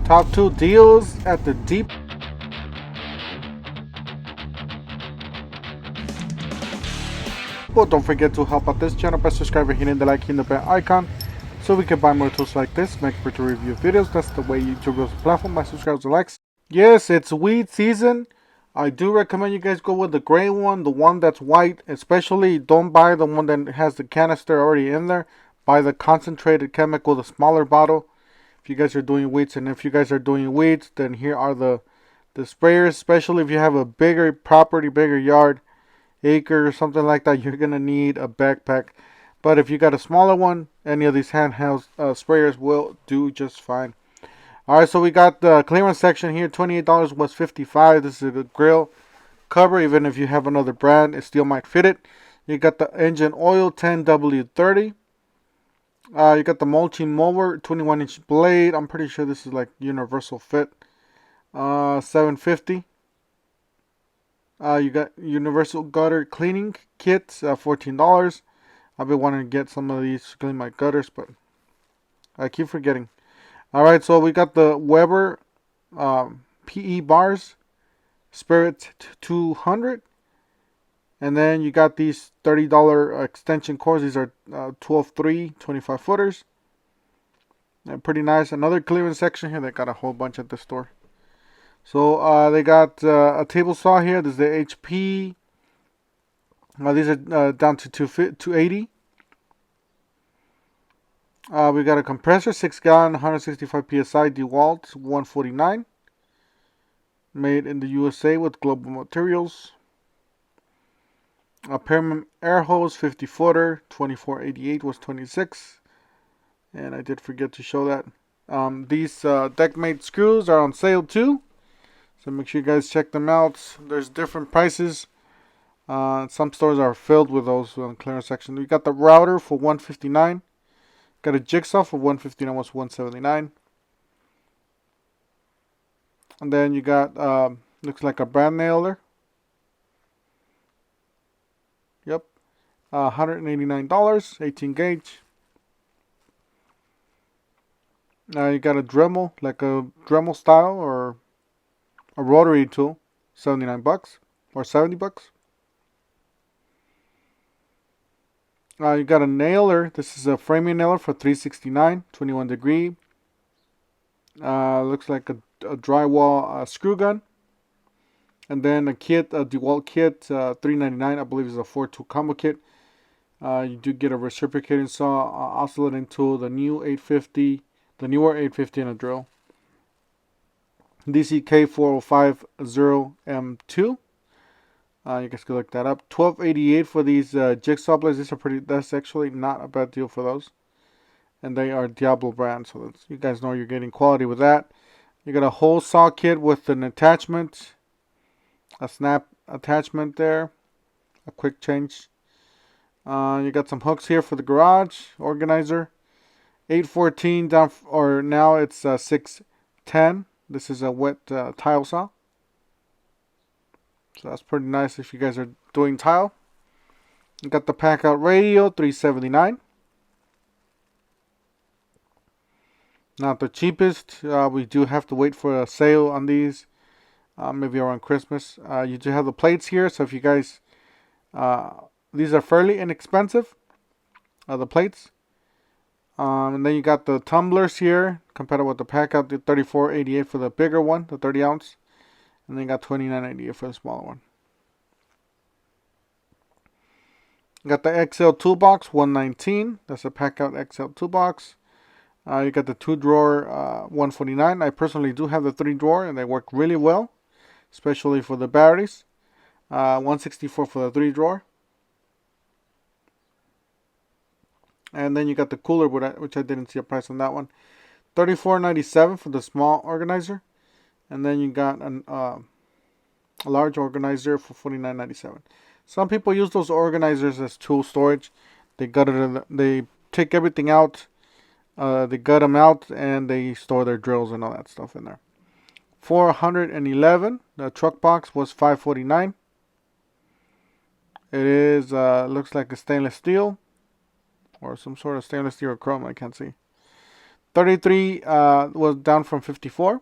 Top 2 deals at the deep. Well, don't forget to help out this channel by subscribing, hitting the like, hitting the bell icon, so we can buy more tools like this, make better review videos. That's the way YouTube goes the platform, by subscribes and likes. Yes, it's weed season. I do recommend you guys go with the gray one, the one that's white. Especially don't buy the one that has the canister already in there. Buy the concentrated chemical, the smaller bottle, if you guys are doing weeds. And if you guys are doing weeds, then here are the sprayers. Especially if you have a bigger property, bigger yard, acre or something like that, you're gonna need a backpack. But if you got a smaller one, any of these handheld sprayers will do just fine. Alright, so we got the clearance section here. $28 was $55. This is a grill cover. Even if you have another brand, it still might fit it. You got the engine oil, 10W30. You got the mulching mower, 21-inch blade. I'm pretty sure this is like universal fit. $7.50. You got universal gutter cleaning kits, $14. I've been wanting to get some of these to clean my gutters, but I keep forgetting. Alright, so we got the Weber PE bars, Spirit 200. And then you got these $30 extension cords. These are 12.3 25 footers. They're pretty nice. Another clearance section here. They got a whole bunch at the store. So they got a table saw here. This is the HP. These are down to 280. We got a compressor, 6-gallon, 165 psi, DeWalt, 149. Made in the USA with global materials. A Permanent air hose, 50-footer, 2488 was 26. And I did forget to show that. These deck-made screws are on sale too. So make sure you guys check them out. There's different prices. Some stores are filled with those on the clearance section. We got the router for $159. Got a jigsaw for $159, was $179. And then you got looks like a brand nailer. Yep. $189, 18 gauge. Now you got a Dremel, like a Dremel style or a rotary tool, $79 or $70. You got a nailer. This is a framing nailer for $369, 21 degree. Looks like a drywall screw gun. And then a kit, a DeWalt kit, $399. I believe is a 4-tool combo kit. You do get a reciprocating saw, oscillating tool, the new 850, the newer 850, and a drill. DCK 4050M2. You guys can look that up. $12.88 for these jigsaw blades. These are pretty. That's actually not a bad deal for those. And they are Diablo brand, so that's, you guys know you're getting quality with that. You got a hole saw kit with an attachment, a snap attachment there, a quick change. You got some hooks here for the garage organizer. 814 down, or now it's 610. This is a wet tile saw. So that's pretty nice if you guys are doing tile. You got the pack out radio, $379. Not the cheapest. We do have to wait for a sale on these. Maybe around Christmas. You do have the plates here. So if you guys, these are fairly inexpensive. The plates. And then you got the tumblers here. Compatible with the pack out, the $34.88 for the bigger one, the 30 ounce. And then you got $29.88 for the smaller one. You got the XL toolbox, $119. That's a pack out XL toolbox. You got the 2-drawer, $149. I personally do have the 3-drawer, and they work really well, especially for the batteries. $164 for the 3-drawer. And then you got the cooler, which I didn't see a price on that one. $34.97 for the small organizer. And then you got a large organizer for $49.97. Some people use those organizers as tool storage. They take everything out. They gut them out and they store their drills and all that stuff in there. $411. The truck box was $549. It is looks like a stainless steel or some sort of stainless steel or chrome. I can't see. $33 was down from $54.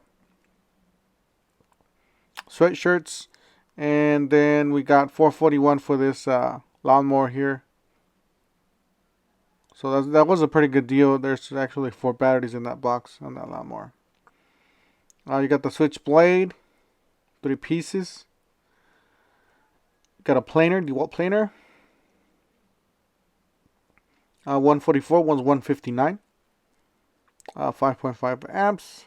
Sweatshirts, and then we got $441 for this lawnmower here. So that was a pretty good deal. There's actually 4 batteries in that box on that lawnmower. You got the switchblade, 3 pieces. Got a planer, DeWalt planer. 144, one's 159. 5.5 amps.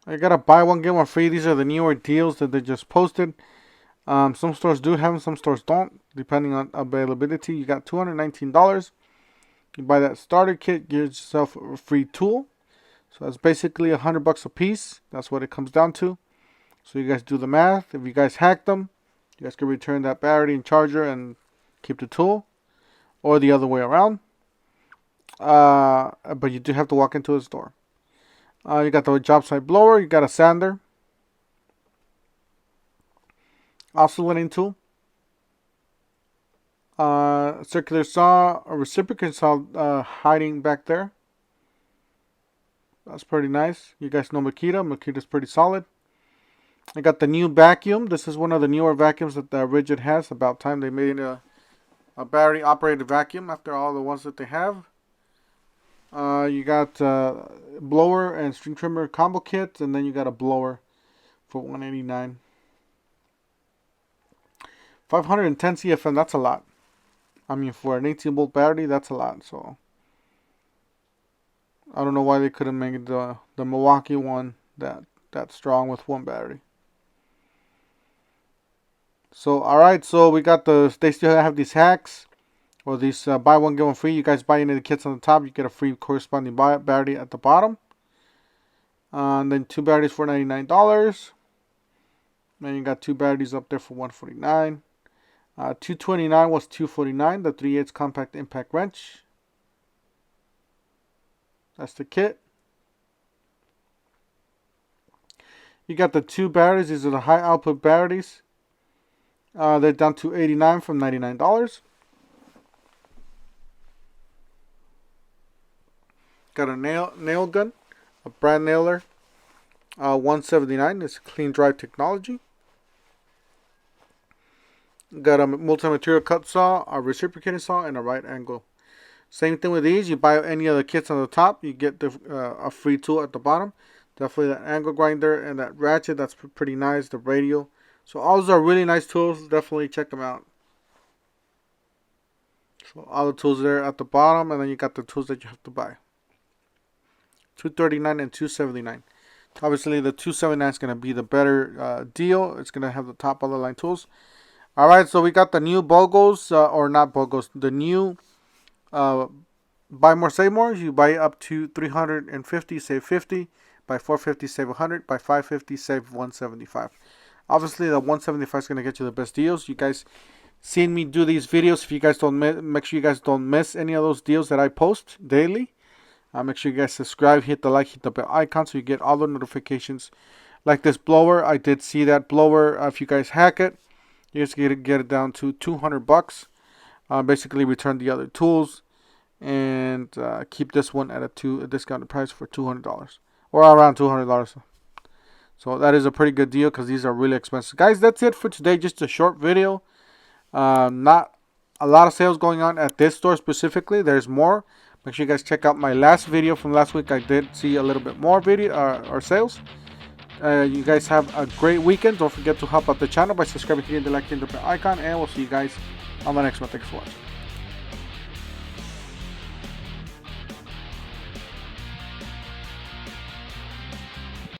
I got a buy one get one free. These are the newer deals that they just posted. Some stores do have them, some stores don't, depending on availability. You got $219. You buy that starter kit, get yourself a free tool. So that's basically $100 a piece. That's what it comes down to. So you guys do the math. If you guys hack them, you guys can return that battery and charger and keep the tool, or the other way around. But you do have to walk into a store. You got the job site blower. You got a sander, oscillating tool, circular saw, a reciprocating saw hiding back there. That's pretty nice. You guys know Makita. Makita's pretty solid. I got the new vacuum. This is one of the newer vacuums that the Rigid has. About time they made a battery operated vacuum after all the ones that they have. You got blower and string trimmer combo kit, and then you got a blower for $189. 510 CFM, that's a lot. I mean, for an 18-volt battery, that's a lot. So I don't know why they couldn't make the Milwaukee one that strong with one battery. So alright, so we got they still have these hacks, or these buy one get one free. You guys buy any of the kits on the top, you get a free corresponding battery at the bottom. And then 2 batteries for $99. Then you got 2 batteries up there for $149. 229 was $249. The 3/8 compact impact wrench. That's the kit. You got the 2 batteries. These are the high output batteries. They're down to $89 from $99. Got a nail gun, a brand nailer, $179. It's clean drive technology. Got a multi-material cut saw, a reciprocating saw, and a right angle. Same thing with these. You buy any of the kits on the top, you get a free tool at the bottom. Definitely that angle grinder and that ratchet. That's pretty nice. The radial. So all those are really nice tools. Definitely check them out. So all the tools there at the bottom, and then you got the tools that you have to buy. $239 and $279. Obviously, the $279 is going to be the better deal. It's going to have the top of the line tools. Alright, so we got the new BOGOs, or not BOGOs, the new buy more, save more. You buy up to $350, save $50. Buy $450, save $100. Buy $550, save $175. Obviously, the $175 is going to get you the best deals. You guys seen me do these videos. If you guys don't make sure you guys don't miss any of those deals that I post daily. Make sure you guys subscribe, hit the like, hit the bell icon so you get all the notifications. Like this blower, I did see that blower. If you guys hack it, you guys get it down to $200. Basically, return the other tools and keep this one at a discounted price for $200, or around $200. So that is a pretty good deal because these are really expensive. Guys, that's it for today. Just a short video. Not a lot of sales going on at this store specifically. There's more. Make sure you guys check out my last video from last week. I did see a little bit more video or sales. You guys have a great weekend. Don't forget to help out the channel by subscribing, hitting the like, hitting the bell icon, and we'll see you guys on the next one. Thanks for watching.